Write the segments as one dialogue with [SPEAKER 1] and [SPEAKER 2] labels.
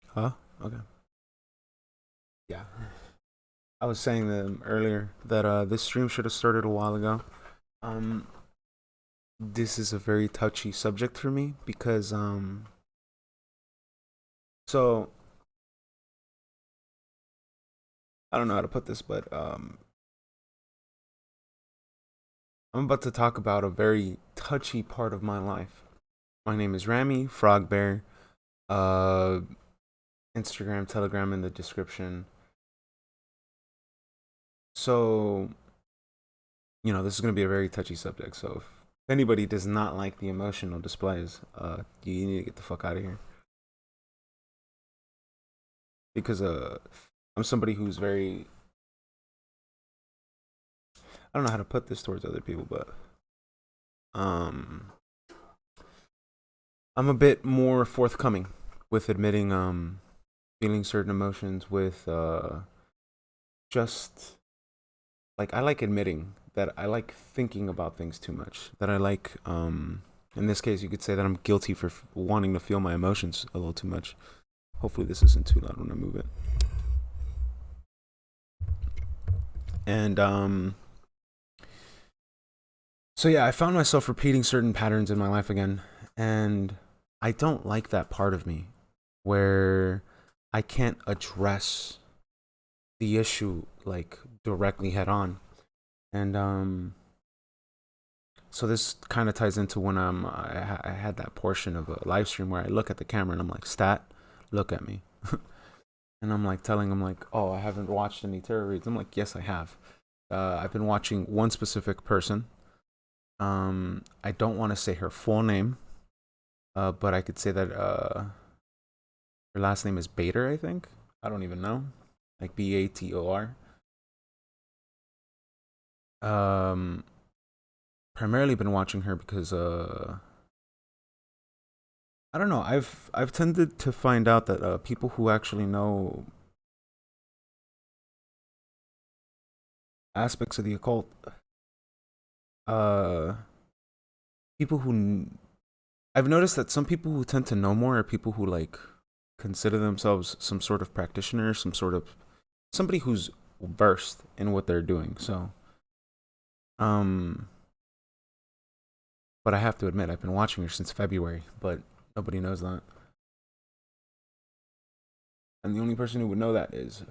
[SPEAKER 1] Huh? Okay. Yeah. I was saying earlier that this stream should have started a while ago. Um, this is a very touchy subject for me because so I don't know how to put this, but I'm about to talk about a very touchy part of my life. My name is Rami FrogBear. Uh, Instagram, Telegram in the description. So this is gonna be a very touchy subject. So if anybody does not like the emotional displays, you need to get the fuck out of here because I'm somebody who's very, I don't know how to put this towards other people, but um I'm a bit more forthcoming with admitting feeling certain emotions with just like I like admitting that I like thinking about things too much. That I like in this case you could say that I'm guilty for wanting to feel my emotions a little too much. Hopefully this isn't too loud when I move it. And so yeah, I found myself repeating certain patterns in my life again, and I don't like that part of me where I can't address the issue like directly head on. And so this kind of ties into when I had that portion of a live stream where I look at the camera and I'm like, "Stat, look at me." And I'm like telling him like, "Oh, I haven't watched any tarot reads." I'm like, "Yes, I have. I've been watching one specific person. I don't want to say her full name, but I could say that her last name is Bator, I think. I don't even know. Like Bator. Um, primarily been watching her because I don't know. I've tended to find out that people who actually know aspects of the occult, uh, people I've noticed that some people who tend to know more are people who like consider themselves some sort of practitioner, some sort of somebody who's versed in what they're doing. So, um, but I have to admit, I've been watching her since February, but nobody knows that. And the only person who would know that is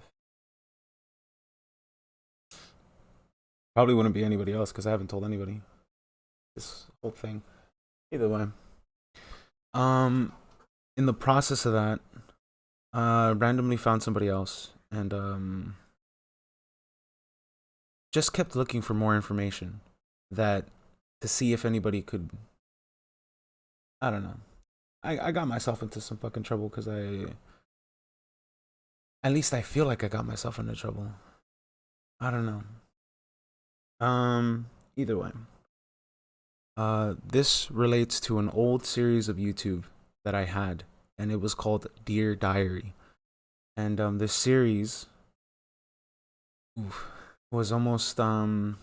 [SPEAKER 1] probably wouldn't be anybody else because I haven't told anybody this whole thing. Either way, um, in the process of that, randomly found somebody else and just kept looking for more information that to see if anybody could. I don't know. I got myself into some fucking trouble because at least I feel like I got myself into trouble. I don't know. Either way. This relates to an old series of YouTube that I had, and it was called Dear Diary. And this series oof, was almost I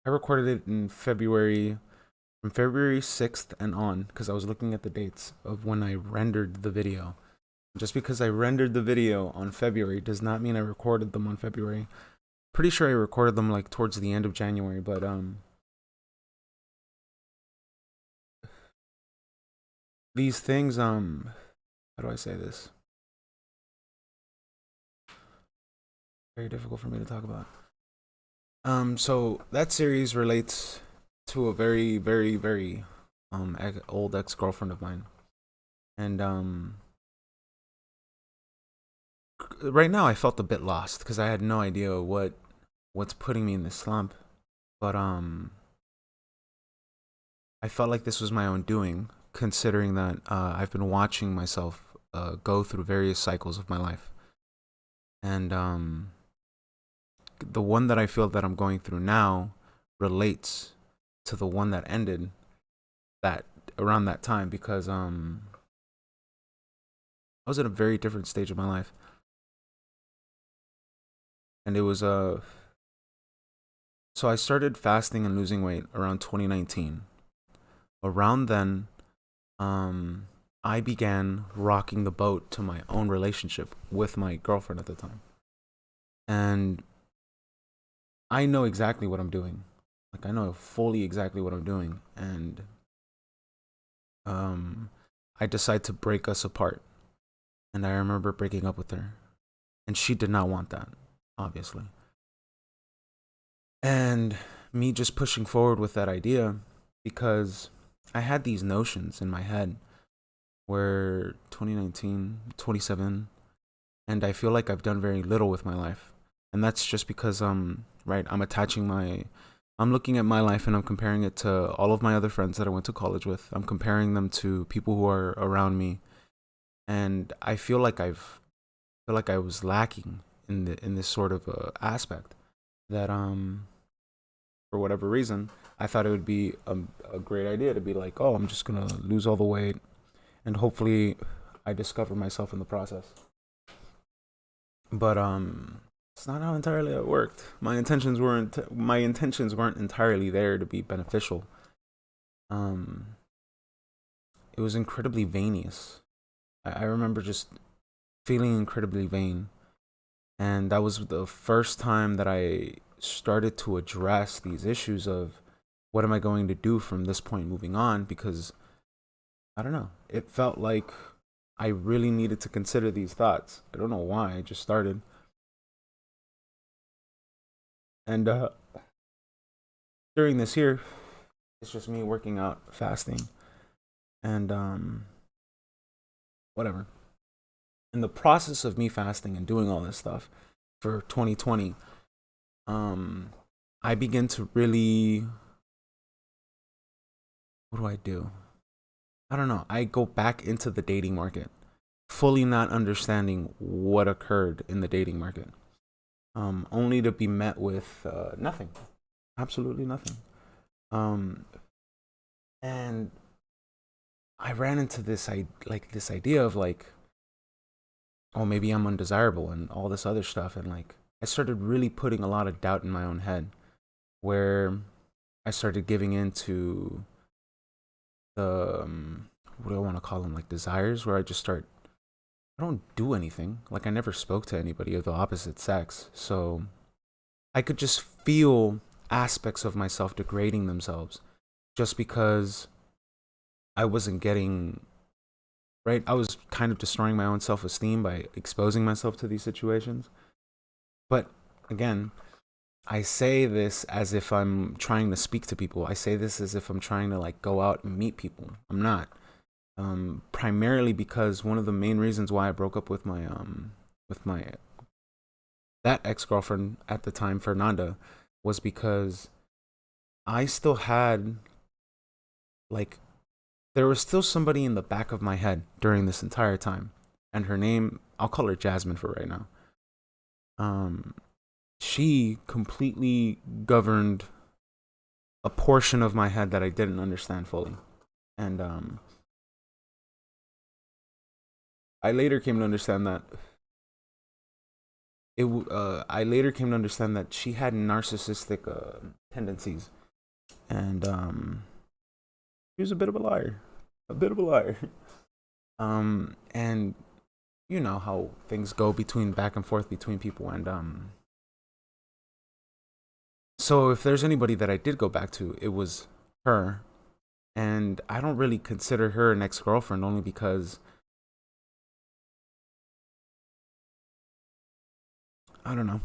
[SPEAKER 1] recorded it in February, from February 6th and on, because I was looking at the dates of when I rendered the video. Just because I rendered the video on February does not mean I recorded them on February. Pretty sure I recorded them like towards the end of January, but these things how do I say this? Very difficult for me to talk about. So that series relates to a very, very, very old ex-girlfriend of mine. And right now I felt a bit lost because I had no idea what's putting me in this slump. But I felt like this was my own doing, considering that I've been watching myself go through various cycles of my life. And the one that I feel that I'm going through now relates to the one that ended that around that time because I was at a very different stage of my life, and it was so I started fasting and losing weight around 2019. Around then, um I began rocking the boat to my own relationship with my girlfriend at the time. And I know exactly what I'm doing. Like, I know fully exactly what I'm doing. And um, I decide to break us apart. And I remember breaking up with her. And she did not want that, obviously. And me just pushing forward with that idea because I had these notions in my head where 2019, 27, and I feel like I've done very little with my life. And that's just because right, I'm looking at my life and I'm comparing it to all of my other friends that I went to college with. I'm comparing them to people who are around me, and I feel like I was lacking in this sort of aspect that for whatever reason, I thought it would be a great idea to be like, oh, I'm just gonna lose all the weight, and hopefully, I discover myself in the process. But it's not how entirely it worked. My intentions weren't entirely there to be beneficial. Um, it was incredibly vainous. I remember just feeling incredibly vain, and that was the first time that I started to address these issues of what am I going to do from this point moving on, because I don't know, it felt like I really needed to consider these thoughts. I don't know why, I just started. And during this year, it's just me working out, fasting, and whatever. In the process of me fasting and doing all this stuff for 2020, um I begin to really, what do I do? I don't know. I go back into the dating market, fully not understanding what occurred in the dating market. Only to be met with nothing. Absolutely nothing. Um and I ran into this idea of like, oh, maybe I'm undesirable and all this other stuff, and like I started really putting a lot of doubt in my own head, where I started giving in to the what do I want to call them, like desires, where I don't do anything. Like, I never spoke to anybody of the opposite sex, so I could just feel aspects of myself degrading themselves just because I wasn't getting right. I was kind of destroying my own self-esteem by exposing myself to these situations. But again, I say this as if I'm trying to speak to people. I say this as if I'm trying to like go out and meet people. I'm not. Primarily because one of the main reasons why I broke up with my that ex-girlfriend at the time, Fernanda, was because I still had like there was still somebody in the back of my head during this entire time. And her name, I'll call her Jasmine for right now. Um she completely governed a portion of my head that I didn't understand fully. And I later came to understand that I later came to understand that she had narcissistic tendencies, and she was a bit of a liar, a bit of a liar. And you know how things go between back and forth between people, and so if there's anybody that I did go back to, it was her, and I don't really consider her an ex-girlfriend only because I don't know.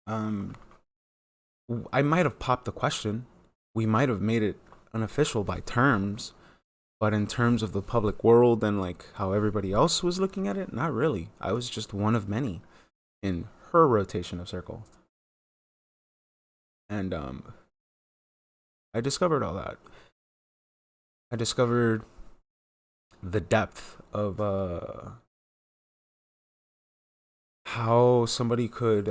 [SPEAKER 1] Um, I might have popped the question. We might have made it unofficial by terms, but in terms of the public world and like how everybody else was looking at it, not really. I was just one of many in her rotation of circle. And I discovered all that. I discovered the depth of how somebody could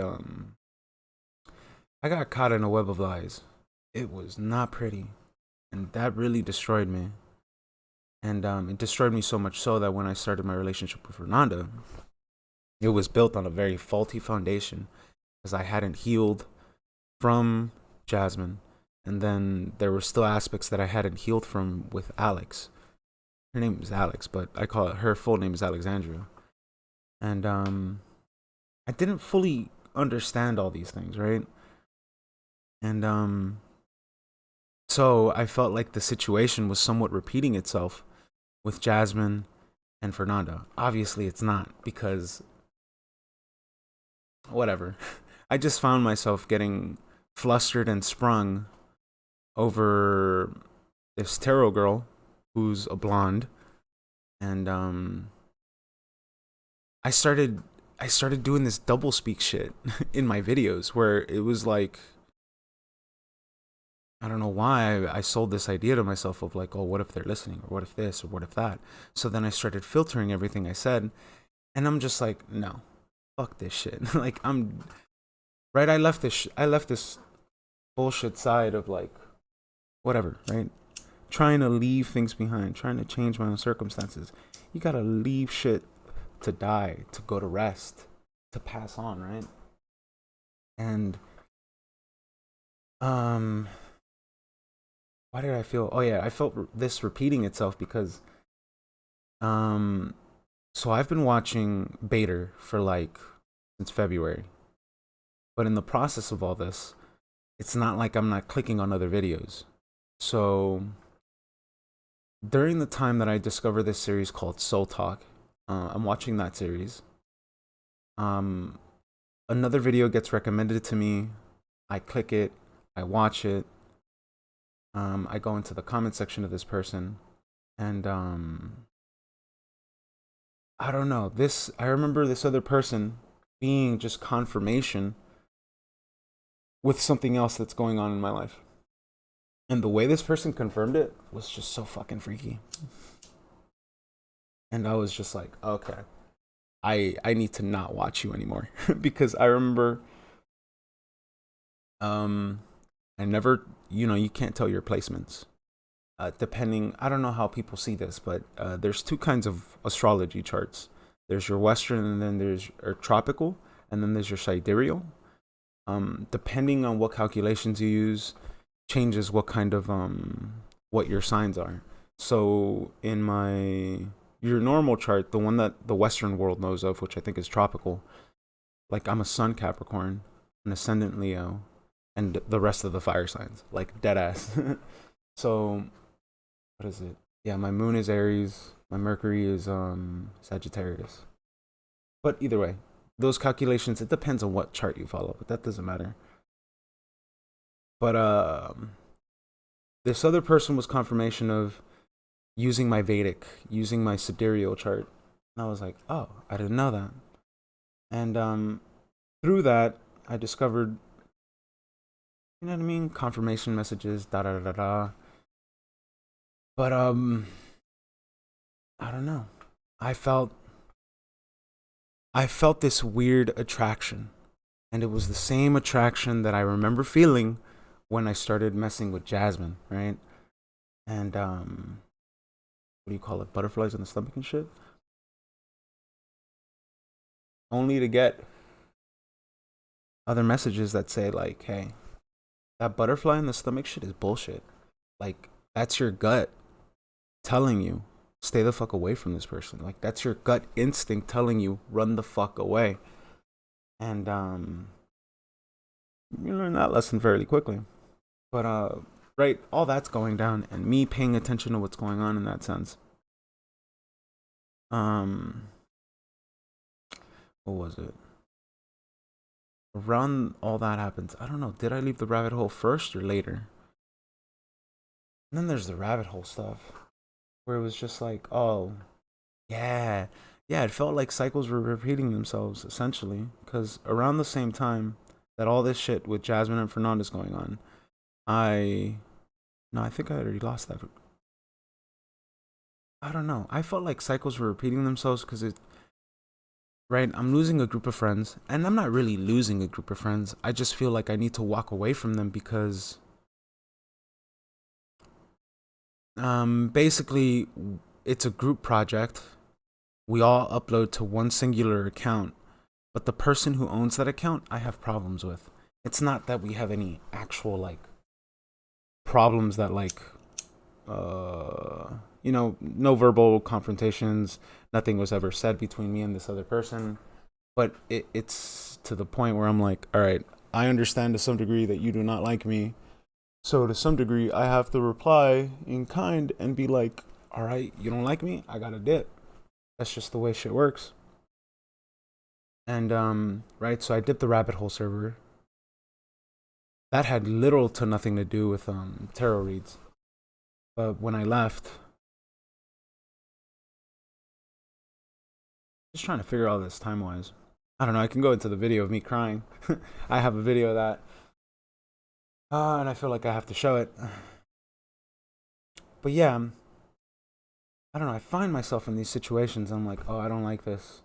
[SPEAKER 1] I got caught in a web of lies. It was not pretty, and that really destroyed me. And it destroyed me so much so that when I started my relationship with Fernanda, it was built on a very faulty foundation, because I hadn't healed from Jasmine, and then there were still aspects that I hadn't healed from with Alex. her name is Alex, but I call it, her full name is Alexandria. And I didn't fully understand all these things, right? And so I felt like the situation was somewhat repeating itself with Jasmine and Fernanda. Obviously, it's not, because whatever. I just found myself getting flustered and sprung over this tarot girl who's a blonde, and I started doing this double speak shit in my videos where it was like, I don't know why I sold this idea to myself of like, oh, what if they're listening, or what if this, or what if that. So then I started filtering everything I said, and I'm just like, no, fuck this shit. Like, I'm right. I left this bullshit side of like, whatever, right? Trying to leave things behind, trying to change my own circumstances. You gotta leave shit to die, to go to rest, to pass on, right? And why did I feel? Oh yeah, I felt this repeating itself because so I've been watching Bader for like since February. But in the process of all this, it's not like I'm not clicking on other videos. So during the time that I discovered this series called Soul Talk, I'm watching that series. Another video gets recommended to me. I click it. I watch it. I go into the comment section of this person, and I don't know. I remember this other person being just confirmation with something else that's going on in my life. And the way this person confirmed it was just so fucking freaky. And I was just like, okay, I need to not watch you anymore. Because I remember I never, you can't tell your placements. Depending, I don't know how people see this, but there's two kinds of astrology charts. There's your Western, and then there's your tropical, and then there's your sidereal. Depending on what calculations you use, changes what kind of what your signs are. So in your normal chart, the one that the Western world knows of, which I think is tropical, like I'm a Sun Capricorn, an Ascendant Leo, and the rest of the fire signs, like dead ass. So what is it? Yeah, my Moon is Aries, my Mercury is Sagittarius. But either way, those calculations, it depends on what chart you follow, but that doesn't matter. But this other person was confirmation of using my Vedic, using my sidereal chart. And I was like, oh, I didn't know that. And through that, I discovered, you know what I mean? Confirmation messages, da da da da. But I don't know. I felt this weird attraction. And it was the same attraction that I remember feeling when I started messing with Jasmine, right? And what do you call it? Butterflies in the stomach and shit. Only to get other messages that say like, hey, that butterfly in the stomach shit is bullshit. Like, that's your gut telling you, stay the fuck away from this person. Like, that's your gut instinct telling you, run the fuck away. And you learn that lesson fairly quickly. But right, all that's going down, and me paying attention to what's going on in that sense. What was it? Around all that happens, I don't know, did I leave the rabbit hole first or later? And then there's the rabbit hole stuff, where it was just like, oh, yeah, it felt like cycles were repeating themselves, essentially, because around the same time that all this shit with Jasmine and Fernanda's going on, I think I already lost that. I don't know. I felt like cycles were repeating themselves because right, I'm losing a group of friends, and I'm not really losing a group of friends. I just feel like I need to walk away from them because basically it's a group project. We all upload to one singular account, but the person who owns that account, I have problems with. It's not that we have any actual like problems that like you know, no verbal confrontations. Nothing was ever said between me and this other person. But it's to the point where I'm like, all right, I understand to some degree that you do not like me. So to some degree, I have to reply in kind and be like, all right, you don't like me? I got to dip. That's just the way shit works. And right, so I dipped the rabbit hole server. That had little to nothing to do with tarot reads. But when I left, just trying to figure all this time wise. I don't know. I can go into the video of me crying. I have a video of that, and I feel like I have to show it. But yeah, I don't know. I find myself in these situations. I'm like, oh, I don't like this,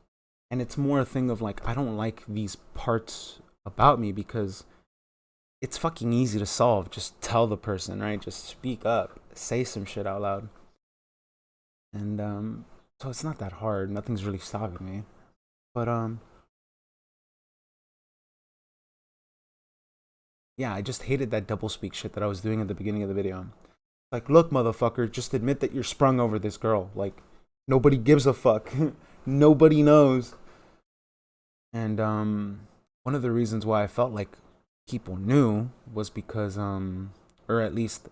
[SPEAKER 1] and it's more a thing of like, I don't like these parts about me because it's fucking easy to solve. Just tell the person, right? Just speak up, say some shit out loud, and so it's not that hard. Nothing's really stopping me, but yeah, I just hated that doublespeak shit that I was doing at the beginning of the video. Like, look, motherfucker, just admit that you're sprung over this girl. Like, nobody gives a fuck. Nobody knows. And one of the reasons why I felt like people knew was because or at least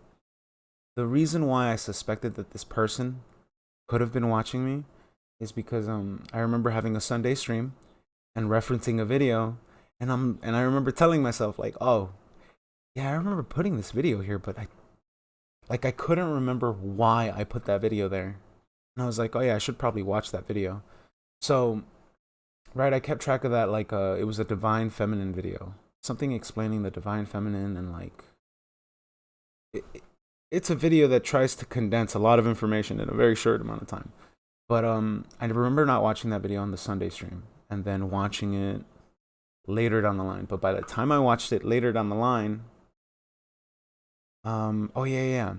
[SPEAKER 1] the reason why I suspected that this person could have been watching me is because I remember having a Sunday stream and referencing a video, and I remember telling myself like, oh, yeah, I remember putting this video here, but I couldn't remember why I put that video there. And I was like, oh yeah, I should probably watch that video. So, right, I kept track of that like it was a divine feminine video. Something explaining the divine feminine, and like it's a video that tries to condense a lot of information in a very short amount of time. But I remember not watching that video on the Sunday stream and then watching it later down the line. But by the time I watched it later down the line, oh yeah,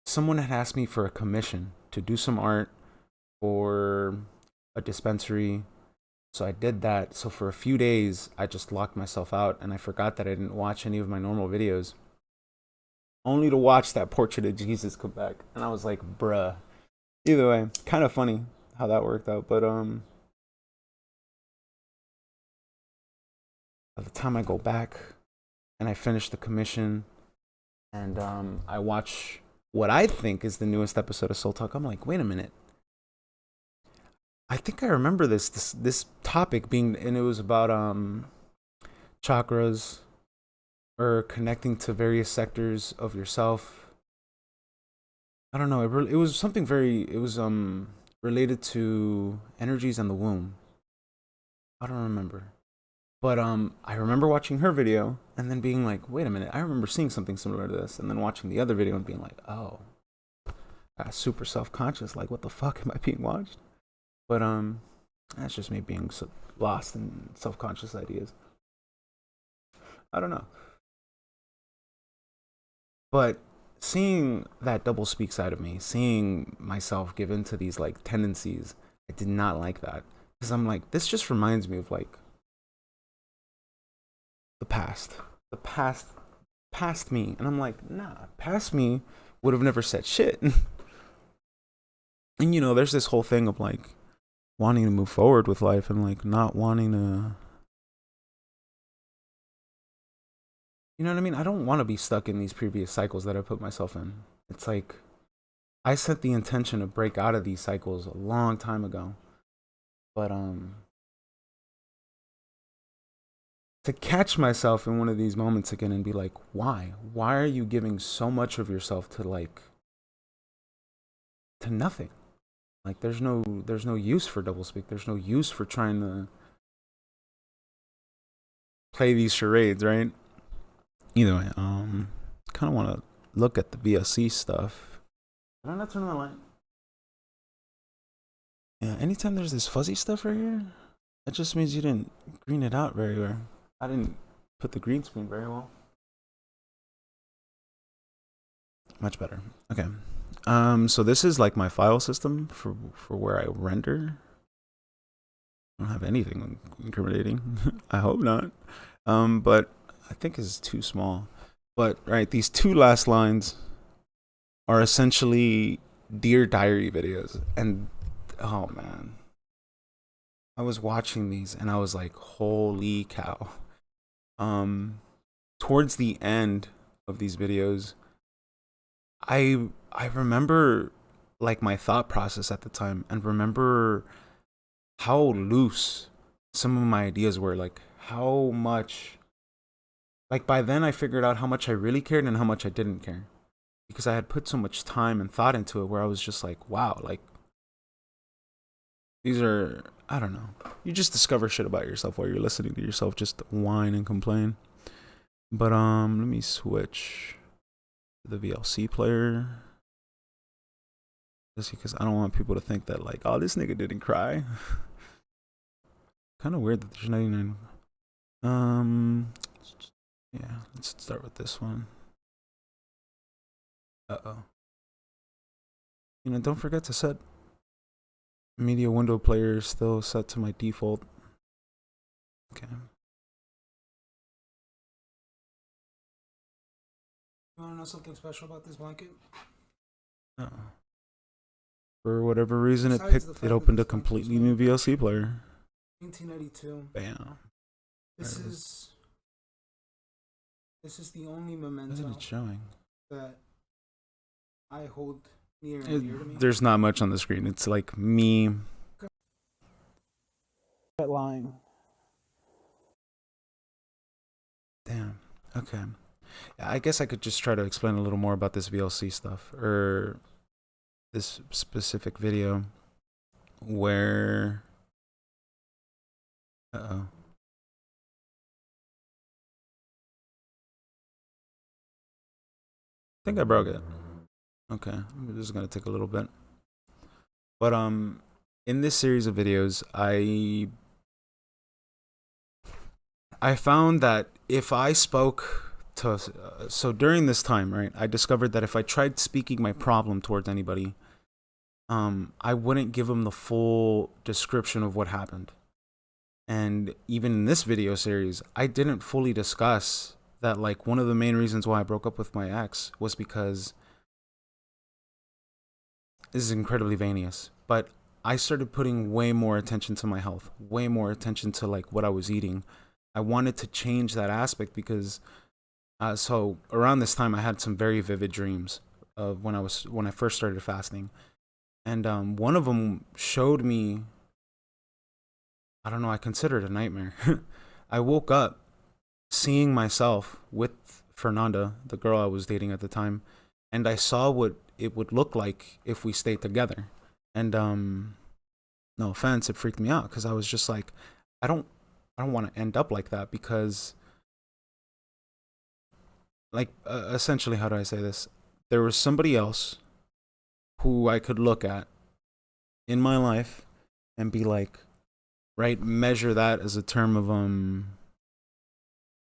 [SPEAKER 1] someone had asked me for a commission to do some art for a dispensary. So I did that. So for a few days, I just locked myself out and I forgot that I didn't watch any of my normal videos, only to watch that portrait of Jesus come back. And I was like, bruh. Either way, kind of funny how that worked out. But by the time I go back and I finish the commission and I watch what I think is the newest episode of Soul Talk, I'm like, wait a minute. I think I remember this topic being, and it was about chakras or connecting to various sectors of yourself. I don't know. It was something very. It was related to energies and the womb. I don't remember, but I remember watching her video and then being like, wait a minute, I remember seeing something similar to this, and then watching the other video and being like, oh, I got super self-conscious. Like, what the fuck am I being watched? But that's just me being so lost in self-conscious ideas. I don't know. But seeing that double speak side of me, seeing myself give into these like tendencies, I did not like that. Because I'm like, this just reminds me of like the past. The past me. And I'm like, nah, past me would have never said shit. And you know, there's this whole thing of like wanting to move forward with life and like not wanting to, you know what I mean? I don't want to be stuck in these previous cycles that I put myself in. It's like I set the intention to break out of these cycles a long time ago. But to catch myself in one of these moments again and be like, why? Why are you giving so much of yourself to like to nothing? Like there's no use for doublespeak. There's no use for trying to play these charades, right? Either way, kind of want to look at the VLC stuff. Did I not turn on the light? Yeah, anytime there's this fuzzy stuff right here, that just means you didn't green it out very well. I didn't put the green screen very well. Much better. Okay. So this is like my file system for where I render. I don't have anything incriminating. I hope not. But I think it's too small. But right, these two last lines are essentially Dear Diary videos. And oh man, I was watching these and I was like, holy cow. Towards the end of these videos, I remember like my thought process at the time, and remember how loose some of my ideas were, like how much, like by then I figured out how much I really cared and how much I didn't care, because I had put so much time and thought into it, where I was just like, wow, like these are, I don't know, you just discover shit about yourself while you're listening to yourself just whine and complain. But let me switch to the VLC player, just because I don't want people to think that like, oh, this nigga didn't cry. Kind of weird that there's 99. Yeah, let's start with this one. Uh-oh. You know, don't forget to set media window player still set to my default. Okay. You want to know something special about this blanket? For whatever reason, it opened a completely new VLC player. 1992. Bam. This is the only memento it's showing that I hold near and dear to me. There's not much on the screen. It's like me. Lying. Damn. Okay. I guess I could just try to explain a little more about this VLC stuff, or this specific video where I think I broke it. Okay, this is gonna take a little bit. But in this series of videos, I found that if I spoke to, so during this time, right, I discovered that if I tried speaking my problem towards anybody, I wouldn't give them the full description of what happened. And even in this video series, I didn't fully discuss that, like, one of the main reasons why I broke up with my ex was because, this is incredibly vainous, but I started putting way more attention to my health, way more attention to like what I was eating. I wanted to change that aspect because so around this time I had some very vivid dreams of when I first started fasting. And one of them showed me, I don't know, I consider it a nightmare. I woke up seeing myself with Fernanda, the girl I was dating at the time, and I saw what it would look like if we stayed together. And no offense, it freaked me out because I was just like, I don't want to end up like that, because like essentially, how do I say this? There was somebody else who I could look at in my life and be like, right, measure that as a term of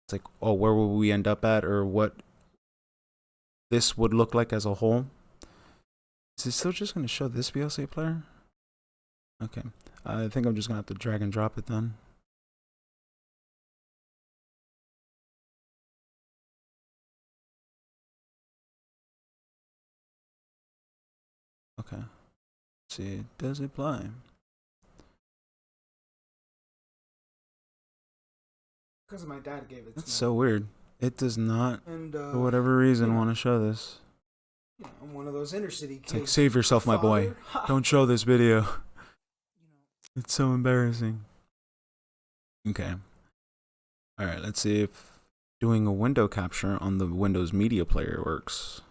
[SPEAKER 1] it's like, oh, where will we end up at, or what this would look like as a whole. Is it still just going to show this VLC player? Okay, I think I'm just going to have to drag and drop it then. Okay, let's see, does it play? Because my dad gave it to me. That's so weird. It does not, and, for whatever reason, want to show this. Yeah, I'm one of those inner city kids. It's like, save yourself, my boy. Don't show this video. It's so embarrassing. Okay. Alright, let's see if doing a window capture on the Windows Media Player works.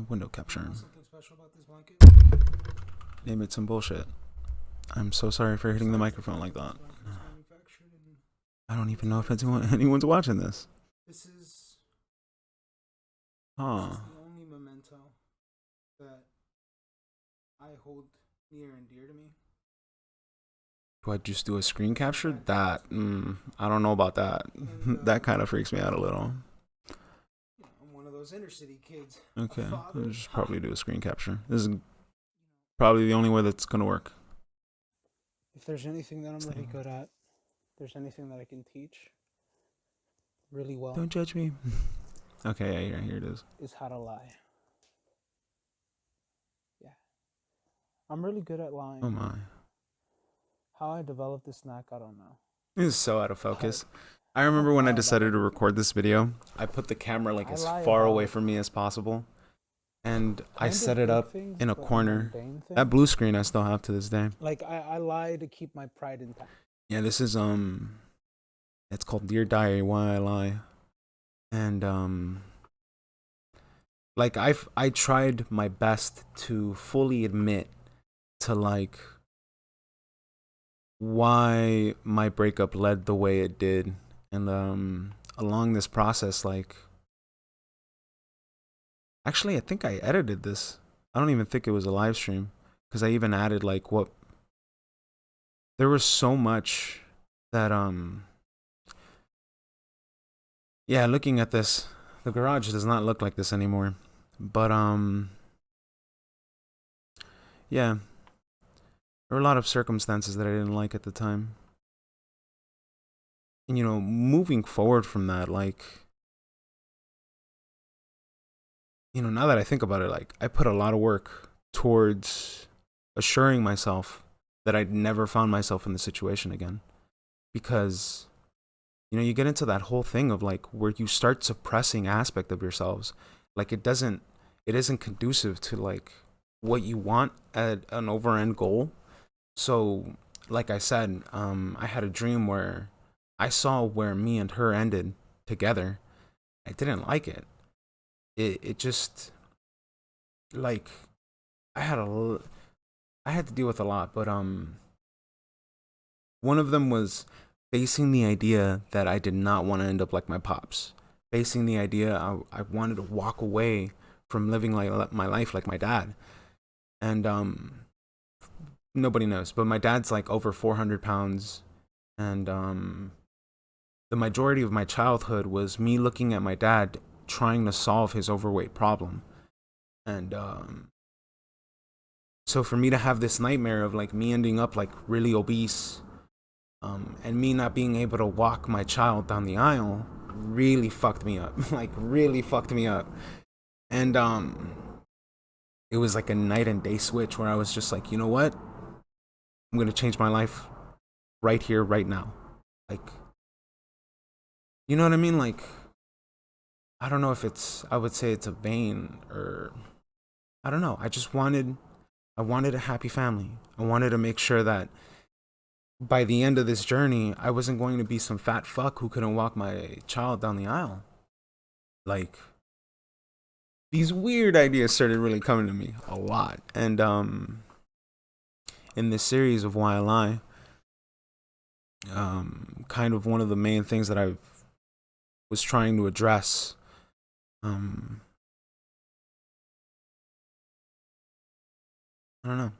[SPEAKER 1] Window capture. Something special about this blanket? Name it some bullshit. I'm so sorry for hitting the microphone like that. I don't even know if anyone's watching this. This is the only memento that I hold near and dear to me. Do I just do a screen capture? That, I don't know about that. That kind of freaks me out a little. I'm one of those inner city kids. Okay, I'll just probably do a screen capture. This is probably the only way that's going to work. If there's anything that I'm really good at, if there's anything that I can teach really well. Don't judge me. Okay, yeah, here it is.
[SPEAKER 2] is how to lie. Yeah. I'm really good at
[SPEAKER 1] Oh
[SPEAKER 2] lying.
[SPEAKER 1] my.
[SPEAKER 2] How I developed this knack, I don't know.
[SPEAKER 1] This is so out of
[SPEAKER 2] But
[SPEAKER 1] focus. I
[SPEAKER 2] I don't
[SPEAKER 1] remember when I
[SPEAKER 2] lie about
[SPEAKER 1] decided to
[SPEAKER 2] everything.
[SPEAKER 1] record this video, I put the camera like
[SPEAKER 2] I
[SPEAKER 1] as
[SPEAKER 2] lie
[SPEAKER 1] far away
[SPEAKER 2] about
[SPEAKER 1] from me as possible. And I
[SPEAKER 2] kind
[SPEAKER 1] set
[SPEAKER 2] of
[SPEAKER 1] it
[SPEAKER 2] big
[SPEAKER 1] up
[SPEAKER 2] things,
[SPEAKER 1] in a
[SPEAKER 2] but
[SPEAKER 1] corner.
[SPEAKER 2] mundane
[SPEAKER 1] That
[SPEAKER 2] things.
[SPEAKER 1] blue screen I still have to this day.
[SPEAKER 2] Like I lie to keep my pride intact.
[SPEAKER 1] Yeah, this is it's called Dear Diary, Why I Lie. And like I tried my best to fully admit to like why my breakup led the way it did. And along this process, like actually I think I edited this. I don't even think it was a live stream because I even added like what there was so much that yeah, looking at this, the garage does not look like this anymore. But yeah, there were a lot of circumstances that I didn't like at the time. And moving forward from that, like now that I think about it, like I put a lot of work towards assuring myself that I'd never found myself in the situation again. Because you get into that whole thing of like where you start suppressing aspect of yourselves. Like it isn't conducive to like what you want at an over end goal. So like I said, I had a dream where I saw where me and her ended together. I didn't like it. It just like I had I had to deal with a lot, but one of them was facing the idea that I did not want to end up like my pops. Facing the idea I wanted to walk away from living like my life like my dad. And nobody knows, but my dad's like over 400 pounds. And the majority of my childhood was me looking at my dad trying to solve his overweight problem. And so for me to have this nightmare of like me ending up like really obese, and me not being able to walk my child down the aisle really fucked me up. Like really fucked me up. And it was like a night and day switch where I was just like, you know what? I'm gonna change my life right here, right now. Like, you know what I mean? Like, I don't know if I would say it's a vain or I don't know. I wanted a happy family. I wanted to make sure that by the end of this journey, I wasn't going to be some fat fuck who couldn't walk my child down the aisle. Like, these weird ideas started really coming to me a lot. And in this series of Why I Lie, kind of one of the main things that I was trying to address, I don't know.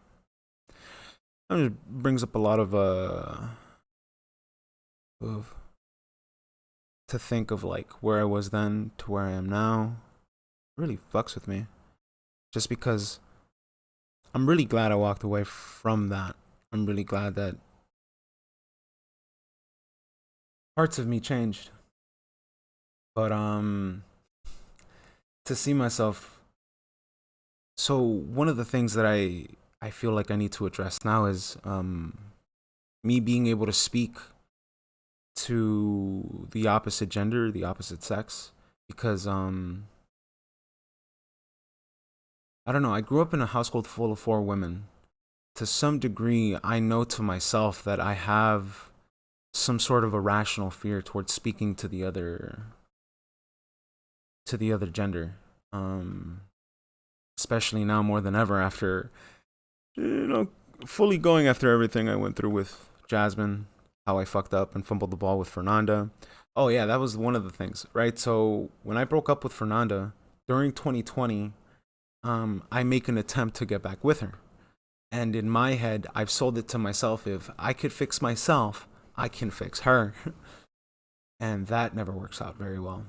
[SPEAKER 1] It just brings up a lot of to think of like where I was then to where I am now. It really fucks with me. Just because I'm really glad I walked away from that. I'm really glad that parts of me changed. But to see myself, so one of the things that I feel like I need to address now is me being able to speak to the opposite gender, the opposite sex, because I don't know, I grew up in a household full of 4 women. To some degree, I know to myself that I have some sort of irrational fear towards speaking to the other gender. Especially now more than ever after fully going after everything I went through with Jasmine, how I fucked up and fumbled the ball with Fernanda. Oh yeah, that was one of the things, right? So when I broke up with Fernanda during 2020, I make an attempt to get back with her. And in my head, I've sold it to myself, if I could fix myself, I can fix her. And that never works out very well.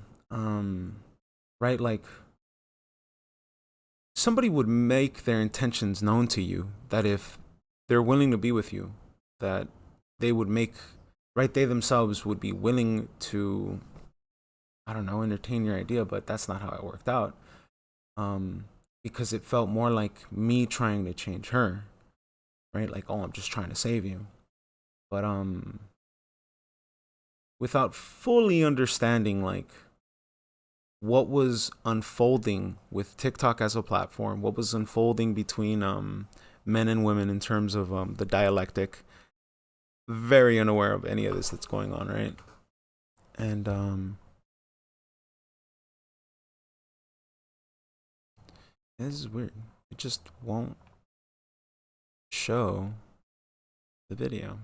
[SPEAKER 1] Right? Like, somebody would make their intentions known to you, that if they're willing to be with you, that they would make, right? They themselves would be willing to I don't know, entertain your idea, but that's not how it worked out. Because it felt more like me trying to change her, right? Like, oh, I'm just trying to save you. But without fully understanding like what was unfolding with TikTok as a platform, what was unfolding between men and women in terms of the dialectic. Very unaware of any of this that's going on, right? And this is weird. It just won't show the video.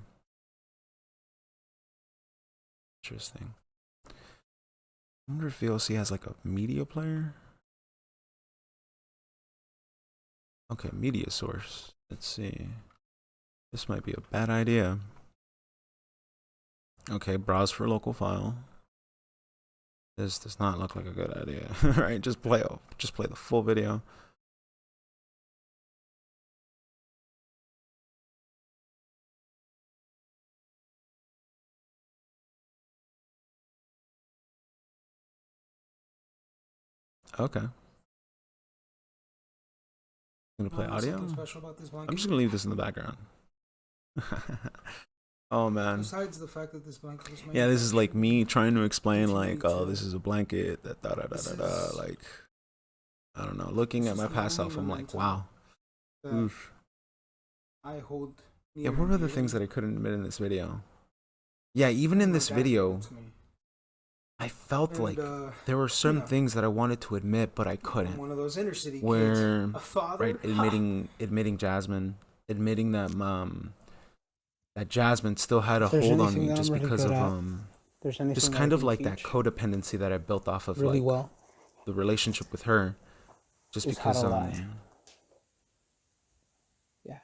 [SPEAKER 1] Interesting. I wonder if VLC has like a media player. Okay, media source. Let's see. This might be a bad idea. Okay, browse for local file. This does not look like a good idea. Right, just play the full video. Okay. Gonna play audio.
[SPEAKER 2] Something special about this blanket?
[SPEAKER 1] I'm just gonna leave this in the background. Oh man.
[SPEAKER 2] Besides the fact that this blanket was made.
[SPEAKER 1] Yeah, this is like me trying to explain like, oh,
[SPEAKER 2] to-
[SPEAKER 1] this is a blanket that da da da da da. Like, I don't know. Looking at my past self, I'm like, wow. Oof.
[SPEAKER 2] I hold.
[SPEAKER 1] Yeah, what were the things that I couldn't admit in this video? Yeah, even in this video, I felt like there were certain things that I wanted to admit, but I couldn't.
[SPEAKER 2] One of those inner city
[SPEAKER 1] Where,
[SPEAKER 2] kids, a father,
[SPEAKER 1] right, admitting Jasmine, admitting that that Jasmine still had a hold on me just because of just kind of like that codependency that I built off of
[SPEAKER 2] really
[SPEAKER 1] like
[SPEAKER 2] well.
[SPEAKER 1] the relationship with her, just
[SPEAKER 2] Is
[SPEAKER 1] because
[SPEAKER 2] how to lie. Yeah,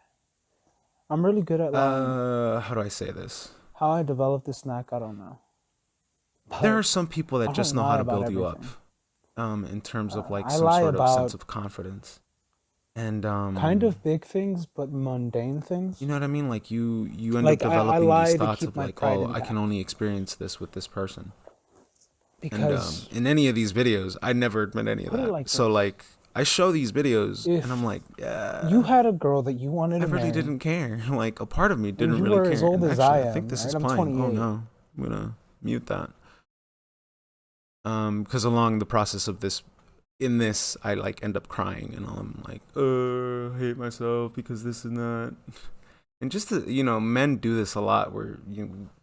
[SPEAKER 2] I'm really good at lying.
[SPEAKER 1] how do I say this?
[SPEAKER 2] How I developed this knack, I don't know.
[SPEAKER 1] There are some people that just know how to build you up,
[SPEAKER 2] everything.
[SPEAKER 1] in terms of like
[SPEAKER 2] I
[SPEAKER 1] some
[SPEAKER 2] lie
[SPEAKER 1] sort of sense
[SPEAKER 2] about
[SPEAKER 1] of confidence, and
[SPEAKER 2] kind of big things, but mundane things.
[SPEAKER 1] you know what I mean? Like you end
[SPEAKER 2] Like,
[SPEAKER 1] up
[SPEAKER 2] I
[SPEAKER 1] developing
[SPEAKER 2] lie
[SPEAKER 1] these
[SPEAKER 2] to
[SPEAKER 1] thoughts
[SPEAKER 2] keep
[SPEAKER 1] of
[SPEAKER 2] my
[SPEAKER 1] like,
[SPEAKER 2] pride
[SPEAKER 1] oh, I
[SPEAKER 2] intact.
[SPEAKER 1] can only experience this with this person.
[SPEAKER 2] Because
[SPEAKER 1] And in any of these videos, I never admit any of
[SPEAKER 2] Put it
[SPEAKER 1] that.
[SPEAKER 2] like
[SPEAKER 1] So
[SPEAKER 2] this.
[SPEAKER 1] like I show these videos
[SPEAKER 2] If
[SPEAKER 1] and I'm like, yeah.
[SPEAKER 2] you had a girl that you wanted
[SPEAKER 1] I
[SPEAKER 2] to
[SPEAKER 1] really
[SPEAKER 2] marry,
[SPEAKER 1] didn't care. Like a part of me didn't
[SPEAKER 2] you
[SPEAKER 1] really
[SPEAKER 2] were
[SPEAKER 1] care.
[SPEAKER 2] as old
[SPEAKER 1] And
[SPEAKER 2] as
[SPEAKER 1] actually,
[SPEAKER 2] I
[SPEAKER 1] I think
[SPEAKER 2] am,
[SPEAKER 1] this
[SPEAKER 2] right?
[SPEAKER 1] is
[SPEAKER 2] I'm
[SPEAKER 1] playing. Oh
[SPEAKER 2] 28.
[SPEAKER 1] no, I'm gonna mute that. Because along the process of this, in this, I like end up crying and I'm like, I hate myself because this and that. And just to, men do this a lot. We're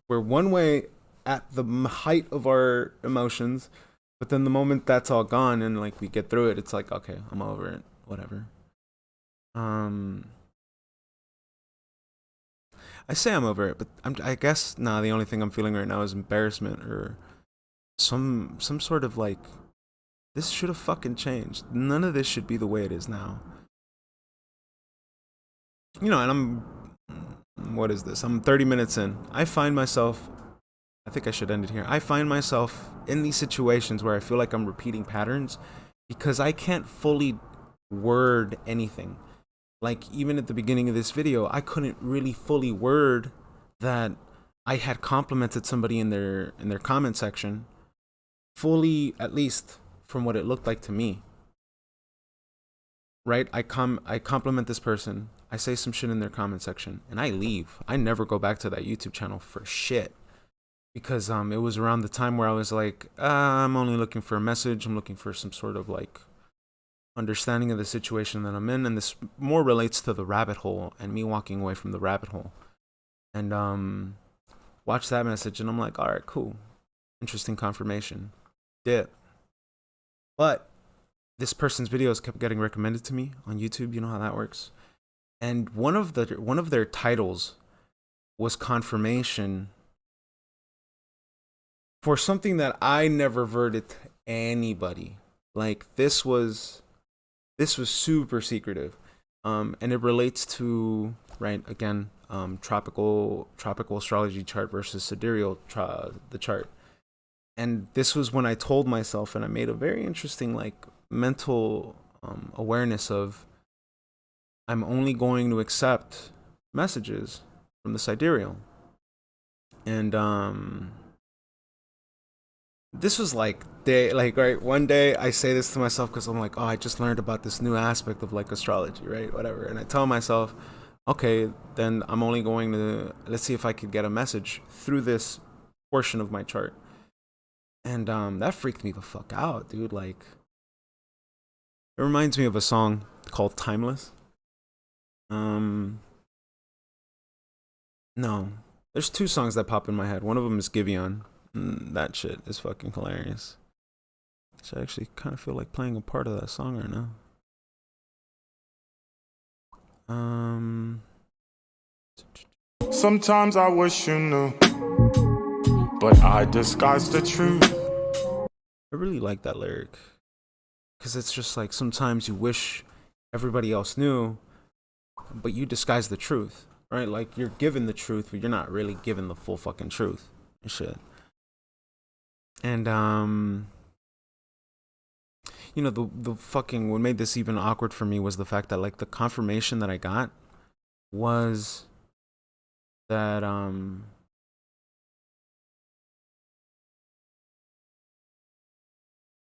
[SPEAKER 1] one way at the height of our emotions, but then the moment that's all gone and like we get through it, it's like, okay, I'm over it, whatever. I say I'm over it, but I guess the only thing I'm feeling right now is embarrassment or some sort of like, this should have fucking changed. None of this should be the way it is now. And what is this? I'm 30 minutes in. I think I should end it here. I find myself in these situations where I feel like I'm repeating patterns because I can't fully word anything. Like even at the beginning of this video, I couldn't really fully word that I had complimented somebody in their comment section fully, at least from what it looked like to me. Right? I compliment this person. I say some shit in their comment section and I leave. I never go back to that YouTube channel for shit. Because it was around the time where I was like, I'm only looking for a message. I'm looking for some sort of like understanding of the situation that I'm in, and this more relates to the rabbit hole and me walking away from the rabbit hole. And watch that message, and I'm like, all right, cool, interesting confirmation, dip. But this person's videos kept getting recommended to me on YouTube. You know how that works. And one of their titles was confirmation for something that I never verted to anybody. Like this was super secretive, and it relates to, right, again, tropical astrology chart versus sidereal the chart. And this was when I told myself, and I made a very interesting like mental awareness of, I'm only going to accept messages from the sidereal. And this was like day, like, right, one day I say this to myself because I'm like, oh, I just learned about this new aspect of like astrology, right, whatever, and I tell myself, okay, then I'm only going to, let's see if I could get a message through this portion of my chart. And that freaked me the fuck out, dude. Like, it reminds me of a song called Timeless. um no, there's two songs that pop in my head. One of them is Giveon. That shit is fucking hilarious. So I actually kind of feel like playing a part of that song right now. Um,
[SPEAKER 3] Sometimes I wish you knew, but I disguise the truth.
[SPEAKER 1] I really like that lyric because it's just like sometimes you wish everybody else knew, but you disguise the truth, right? Like you're given the truth, but you're not really given the full fucking truth and shit. And you know, the fucking what made this even awkward for me was the fact that like the confirmation that I got was that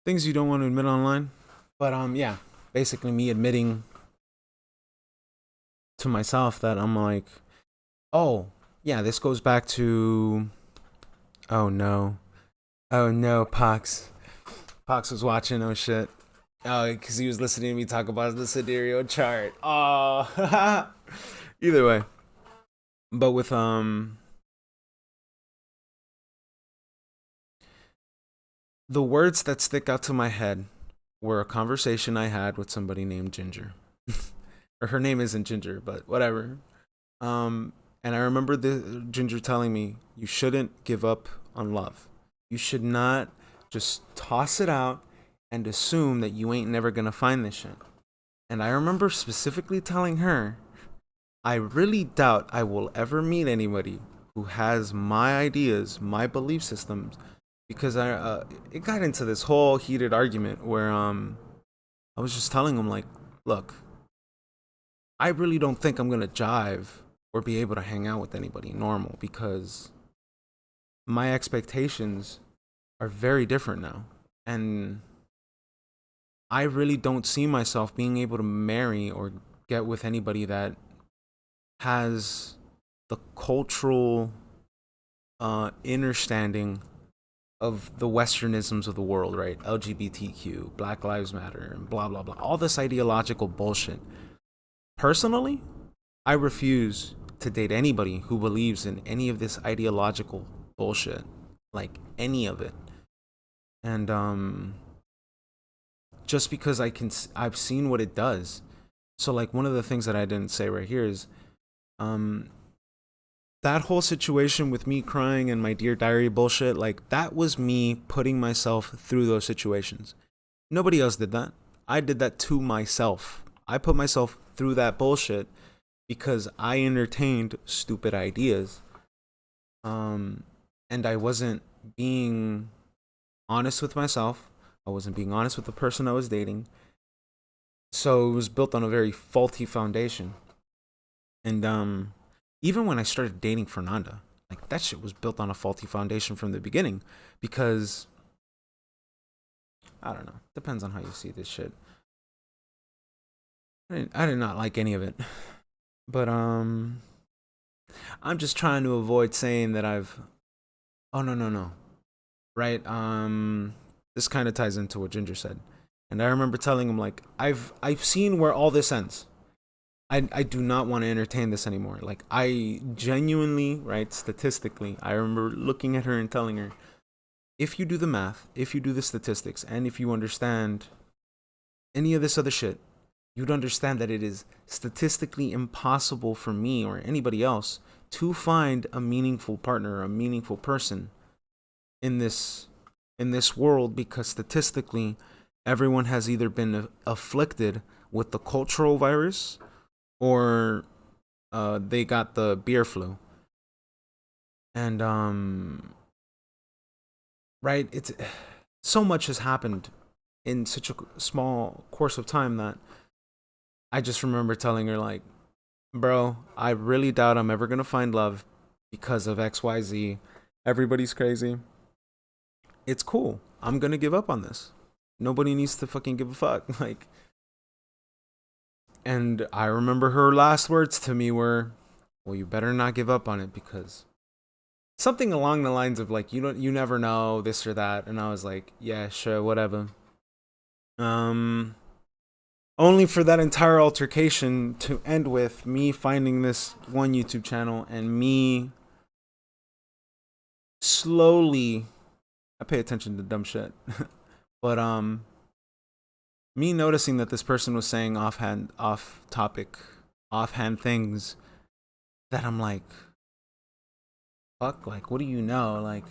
[SPEAKER 1] things you don't want to admit online. But yeah, basically me admitting to myself that I'm like, oh, yeah, this goes back to, oh no. Oh no, Pox. Pox was watching, oh shit. Oh, because he was listening to me talk about the sidereal chart. Oh, either way. But with the words that stick out to my head were a conversation I had with somebody named Ginger. Or her name isn't Ginger, but whatever. And I remember the Ginger telling me, you shouldn't give up on love. You should not just toss it out and assume that you ain't never gonna find this shit. And I remember specifically telling her, I really doubt I will ever meet anybody who has my ideas, my belief systems, because it got into this whole heated argument where I was just telling him like, look, I really don't think I'm gonna jive or be able to hang out with anybody normal because my expectations are very different now. And I really don't see myself being able to marry or get with anybody that has the cultural understanding of the westernisms of the world, right? LGBTQ, Black Lives Matter, and blah, blah, blah. All this ideological bullshit. Personally, I refuse to date anybody who believes in any of this ideological bullshit. Like, any of it. And just because I've seen what it does. So like one of the things that I didn't say right here is um that whole situation with me crying and my Dear Diary bullshit, like that was me putting myself through those situations. Nobody else did that. I did that to myself. I put myself through that bullshit because I entertained stupid ideas. And I wasn't being honest with myself. I wasn't being honest with the person I was dating. So it was built on a very faulty foundation. And even when I started dating Fernanda, like that shit was built on a faulty foundation from the beginning because I don't know. Depends on how you see this shit. I did not like any of it. But I'm just trying to avoid saying that I've oh no. Right? This kind of ties into what Ginger said. And I remember telling him like I've seen where all this ends. I do not want to entertain this anymore. Like I genuinely, right, statistically, I remember looking at her and telling her, if you do the math, if you do the statistics, and if you understand any of this other shit, you'd understand that it is statistically impossible for me or anybody else to find a meaningful partner, a meaningful person in this world because statistically everyone has either been afflicted with the cultural virus or they got the beer flu. And right, it's so much has happened in such a small course of time that I just remember telling her like, bro, I really doubt I'm ever gonna find love because of XYZ. Everybody's crazy. it's cool. I'm gonna give up on this. Nobody needs to fucking give a fuck. Like, and I remember her last words to me were, well, you better not give up on it, because something along the lines of like, you never know, this or that. And I was like, yeah, sure, whatever. Only for that entire altercation to end with me finding this one YouTube channel and me slowly, I pay attention to dumb shit, but me noticing that this person was saying offhand things that I'm like, fuck, like, what do you know? Like,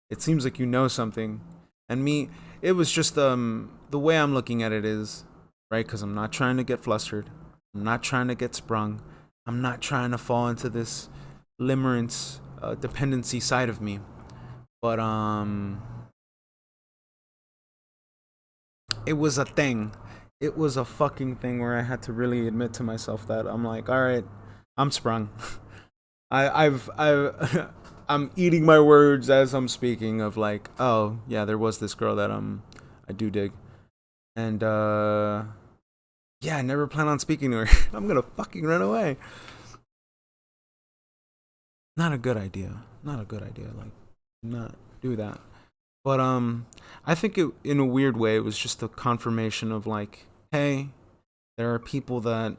[SPEAKER 1] it seems like you know something. And me, it was just the way I'm looking at it is, right? Because I'm not trying to get flustered. I'm not trying to get sprung. I'm not trying to fall into this limerence dependency side of me. But it was a thing. It was a fucking thing where I had to really admit to myself that I'm like, all right, I'm sprung. I've I'm eating my words as I'm speaking of like, oh yeah, there was this girl that I do dig. And yeah, I never plan on speaking to her. I'm gonna fucking run away. Not a good idea. Not a good idea. Like, not do that. But I think it, in a weird way, it was just a confirmation of like, hey, there are people that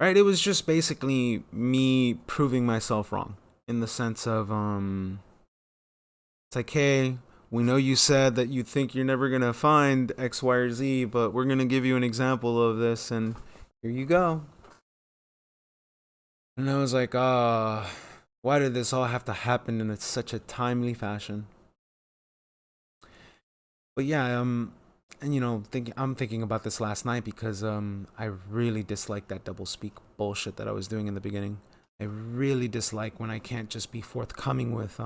[SPEAKER 1] right, it was just basically me proving myself wrong, in the sense of it's like, hey, we know you said that you think you're never gonna find X, Y, or Z, but we're gonna give you an example of this, and here you go. And I was like, why did this all have to happen in such a timely fashion? But yeah, and you know, I'm thinking about this last night because I really dislike that double speak bullshit that I was doing in the beginning. I really dislike when I can't just be forthcoming with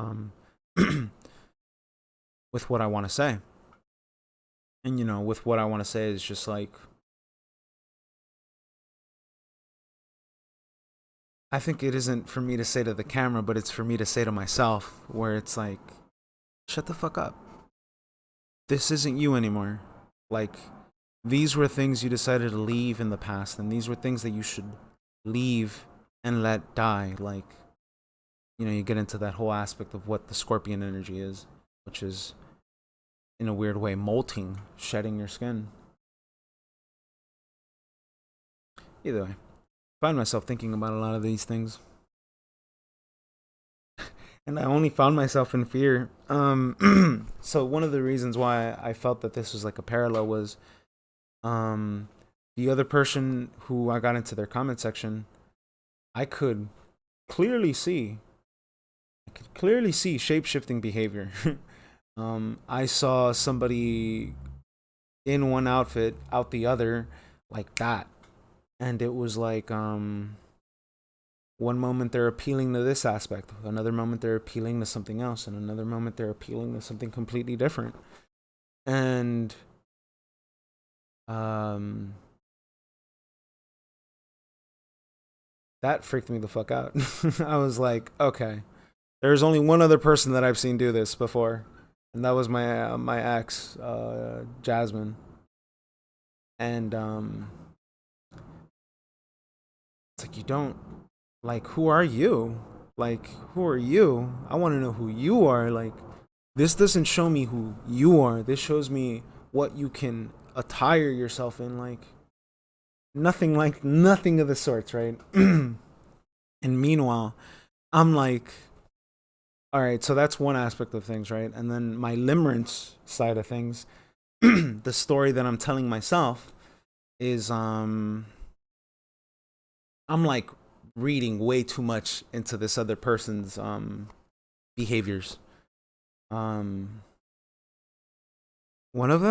[SPEAKER 1] with what I want to say. And you know, with what I want to say is just like, I think it isn't for me to say to the camera, but it's for me to say to myself, where it's like, shut the fuck up. This isn't you anymore. Like, these were things you decided to leave in the past, and these were things that you should leave and let die. Like, you know, you get into that whole aspect of what the scorpion energy is, which is, in a weird way, molting, shedding your skin. Either way, I find myself thinking about a lot of these things. And I only found myself in fear. So one of the reasons why I felt that this was like a parallel was the other person who I got into their comment section, I could clearly see shape-shifting behavior. I saw somebody in one outfit out the other like that, and it was like one moment they're appealing to this aspect, another moment they're appealing to something else, and another moment they're appealing to something completely different. And that freaked me the fuck out. I was like, okay, there's only one other person that I've seen do this before, and that was my ex, Jasmine. And it's like, you don't, like, who are you? Like, who are you? I want to know who you are. Like, this doesn't show me who you are. This shows me what you can attire yourself in. Like, nothing of the sorts, right? And meanwhile, I'm like, all right, so that's one aspect of things, right? And then my limerence side of things, the story that I'm telling myself is I'm like reading way too much into this other person's behaviors. One of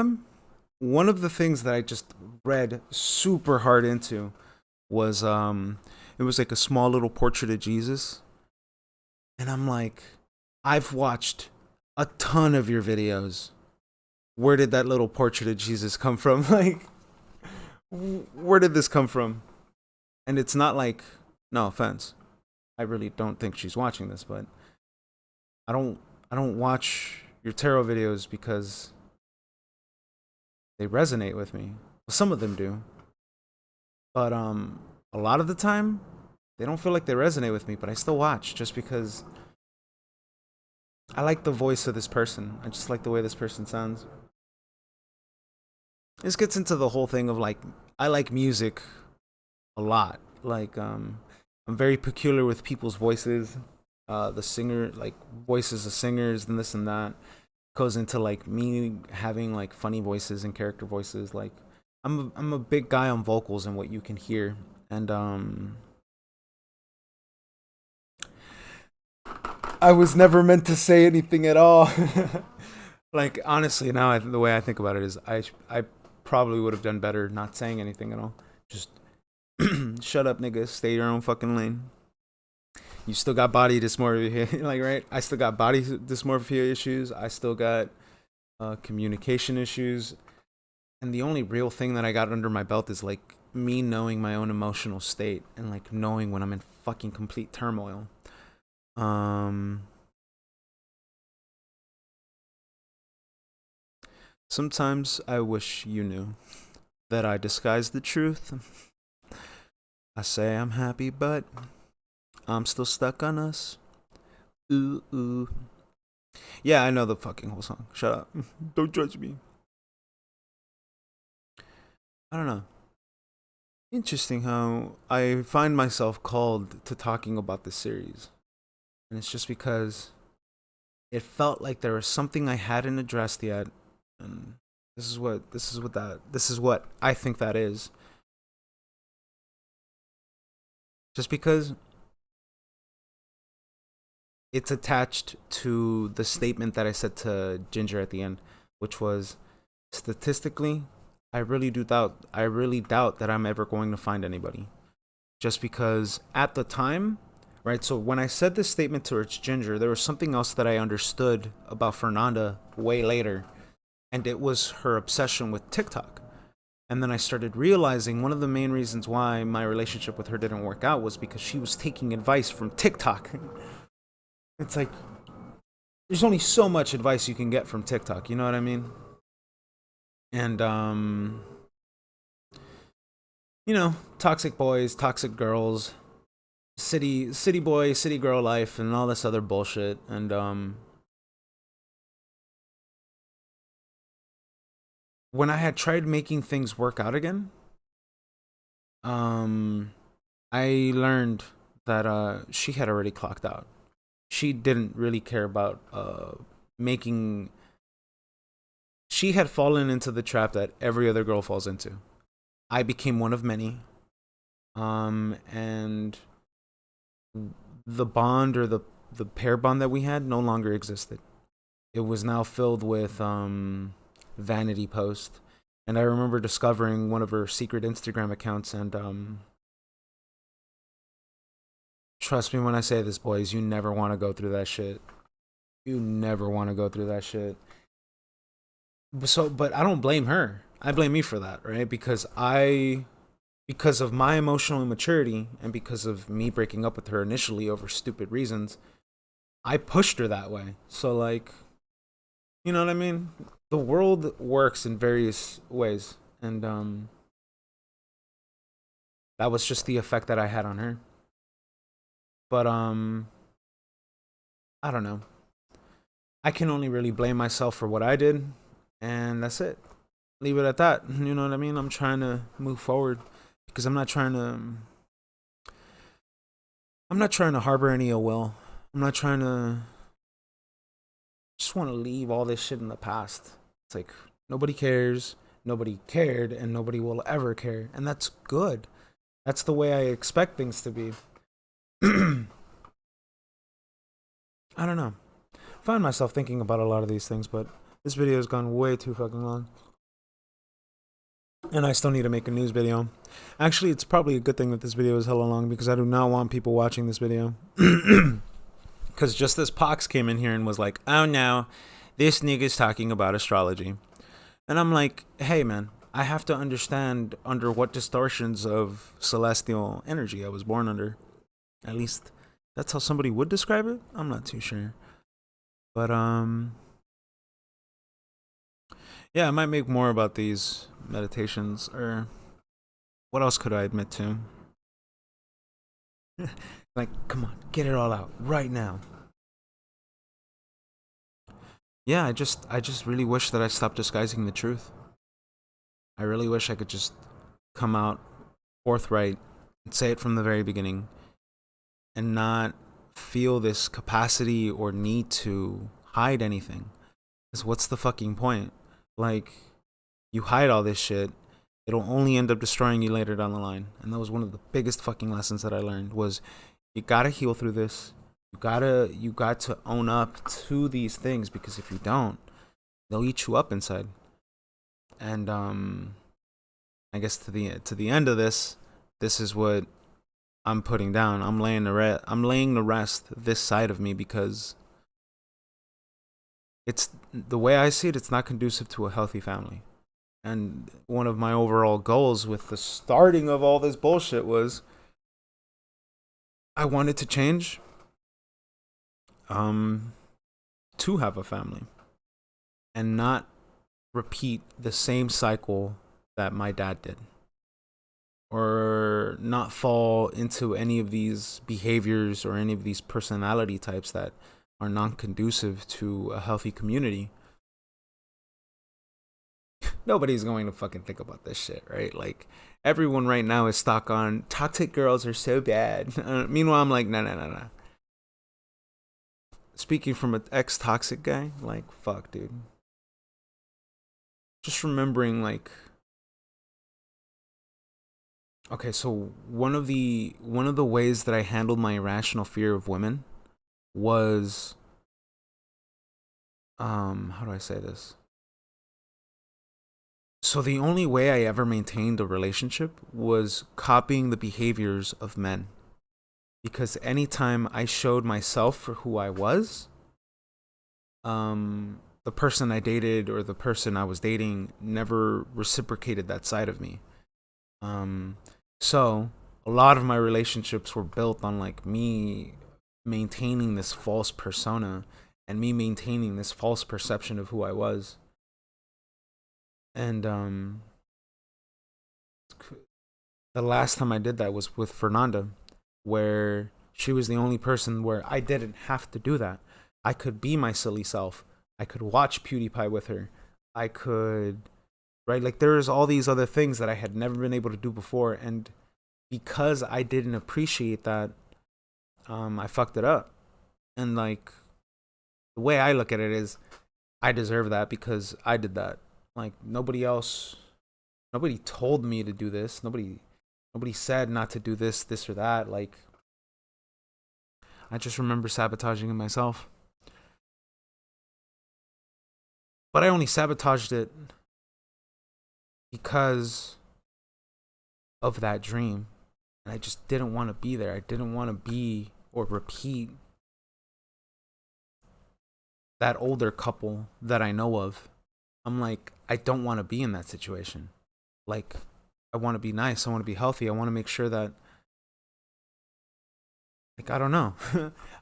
[SPEAKER 1] the things that I just read super hard into was it was like a small little portrait of Jesus. And I'm like, I've watched a ton of your videos. Where did that little portrait of Jesus come from? Like, where did this come from? And it's not like, no offense, I really don't think she's watching this, but I don't watch your tarot videos because they resonate with me. Well, some of them do, but a lot of the time they don't feel like they resonate with me, but I still watch just because I like the voice of this person. I just like the way this person sounds. This gets into the whole thing of like, I like music a lot. Like I'm very peculiar with people's voices. The singer, like voices of singers and this and that, goes into like me having like funny voices and character voices. Like I'm a big guy on vocals and what you can hear. And I was never meant to say anything at all. Like honestly, now the way I think about it is I probably would have done better not saying anything at all. Just shut up, nigga. Stay your own fucking lane. You still got body dysmorphia, like right? I still got body dysmorphia issues. I still got communication issues, and the only real thing that I got under my belt is like me knowing my own emotional state and like knowing when I'm in fucking complete turmoil. Sometimes I wish you knew that I disguise the truth. I say I'm happy, but I'm still stuck on us. Ooh, ooh. Yeah, I know the fucking whole song. Shut up. Don't judge me. I don't know. Interesting how I find myself called to talking about this series. And it's just because it felt like there was something I hadn't addressed yet. And this is what I think that is. Just because it's attached to the statement that I said to Ginger at the end, which was statistically, I really doubt that I'm ever going to find anybody. Just because at the time, right? So when I said this statement towards Ginger, there was something else that I understood about Fernanda way later, and it was her obsession with TikTok. And then I started realizing one of the main reasons why my relationship with her didn't work out was because she was taking advice from TikTok. It's like there's only so much advice you can get from TikTok, you know what I mean? And you know, toxic boys, toxic girls, city boy, city girl life, and all this other bullshit. And when I had tried making things work out again, um, I learned that she had already clocked out. She didn't really care about making. She had fallen into the trap that every other girl falls into. I became one of many. And the bond or the pair bond that we had no longer existed. It was now filled with vanity post. And I remember discovering one of her secret Instagram accounts, and trust me when I say this, boys, you never want to go through that shit. You never want to go through that shit. So, but I don't blame her. I blame me for that, right? Because of my emotional immaturity and because of me breaking up with her initially over stupid reasons, I pushed her that way. So like, you know what I mean? The world works in various ways, and that was just the effect that I had on her. But I don't know. I can only really blame myself for what I did, and that's it. Leave it at that. You know what I mean? I'm trying to move forward because I'm not trying to harbor any ill will. I'm not trying to just want to leave all this shit in the past. It's like nobody cares, nobody cared, and nobody will ever care. And that's good. That's the way I expect things to be. I don't know. I find myself thinking about a lot of these things, but this video has gone way too fucking long. And I still need to make a news video. Actually, it's probably a good thing that this video is hella long because I do not want people watching this video. Because just as Pox came in here and was like, oh no, this nigga's talking about astrology. And I'm like, hey man, I have to understand under what distortions of celestial energy I was born under. At least that's how somebody would describe it. I'm not too sure. But yeah, I might make more about these meditations. Or what else could I admit to? Like, come on, get it all out right now. Yeah, I just really wish that I stopped disguising the truth. I really wish I could just come out forthright and say it from the very beginning and not feel this capacity or need to hide anything. Because what's the fucking point? Like, you hide all this shit, it'll only end up destroying you later down the line. And that was one of the biggest fucking lessons that I learned was you gotta heal through this. You got to own up to these things, because if you don't, they'll eat you up inside. And I guess to the end of this, this is what I'm putting down. I'm laying the rest this side of me, because it's the way I see it. It's not conducive to a healthy family. And one of my overall goals with the starting of all this bullshit was I wanted to change, to have a family and not repeat the same cycle that my dad did, or not fall into any of these behaviors or any of these personality types that are non conducive to a healthy community. Nobody's going to fucking think about this shit, right? Like, everyone right now is stuck on toxic girls are so bad. Meanwhile, I'm like, no. Speaking from an ex toxic guy, like, fuck, dude. Just remembering, like, okay, so one of the ways that I handled my irrational fear of women was, how do I say this? So the only way I ever maintained a relationship was copying the behaviors of men. Because anytime I showed myself for who I was, the person I dated or the person I was dating never reciprocated that side of me. So a lot of my relationships were built on like me maintaining this false persona and me maintaining this false perception of who I was. And the last time I did that was with Fernanda, where she was the only person where I didn't have to do that. I could be my silly self. I could watch PewDiePie with her. I could, right? Like, there's all these other things that I had never been able to do before. And because I didn't appreciate that, I fucked it up. And, like, the way I look at it is I deserve that because I did that. Like, nobody told me to do this. Nobody said not to do this or that. Like, I just remember sabotaging it myself. But I only sabotaged it because of that dream. And I just didn't want to be there. I didn't want to be or repeat that older couple that I know of. I'm like, I don't want to be in that situation. Like, I want to be nice. I want to be healthy. I want to make sure that, like, I don't know.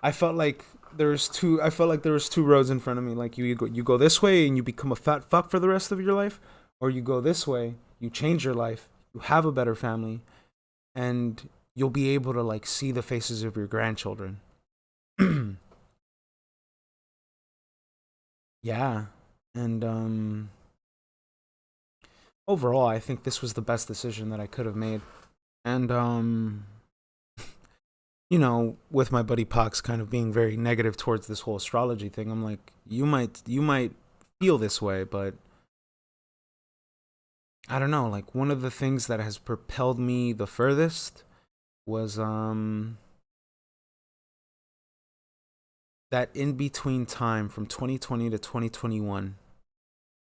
[SPEAKER 1] I felt like there was two roads in front of me. Like, you go this way and you become a fat fuck for the rest of your life, or you go this way, you change your life, you have a better family, and you'll be able to like see the faces of your grandchildren. Yeah. And overall, I think this was the best decision that I could have made. And with my buddy Pox kind of being very negative towards this whole astrology thing, I'm like, you might feel this way, but I don't know. Like, one of the things that has propelled me the furthest was that in between time from 2020 to 2021,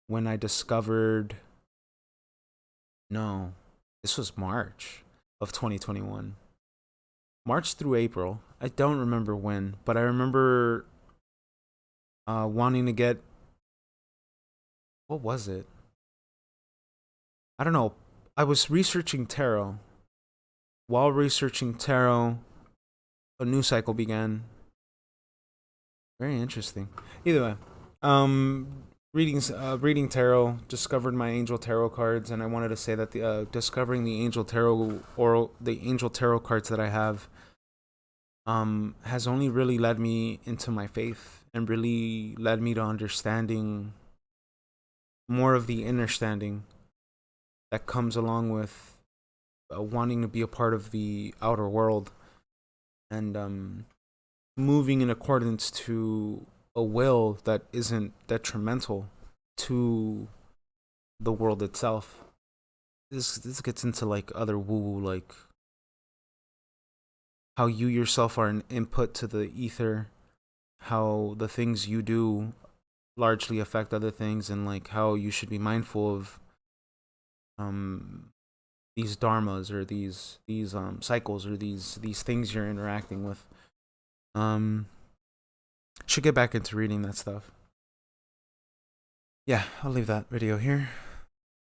[SPEAKER 1] when I discovered, no, this was March of 2021. March through April. I don't remember when, but I remember wanting to get, what was it? I don't know. I was researching tarot. While researching tarot, a new cycle began. Very interesting. Either way, um, reading tarot, discovered my angel tarot cards, and I wanted to say that the discovering the angel tarot or the angel tarot cards that I have has only really led me into my faith and really led me to understanding more of the understanding that comes along with wanting to be a part of the outer world and moving in accordance to a will that isn't detrimental to the world itself. This gets into like other woo woo, like how you yourself are an input to the ether, how the things you do largely affect other things, and like how you should be mindful of um these dharmas or these cycles or these things you're interacting with. Um, should get back into reading that stuff. Yeah, I'll leave that video here.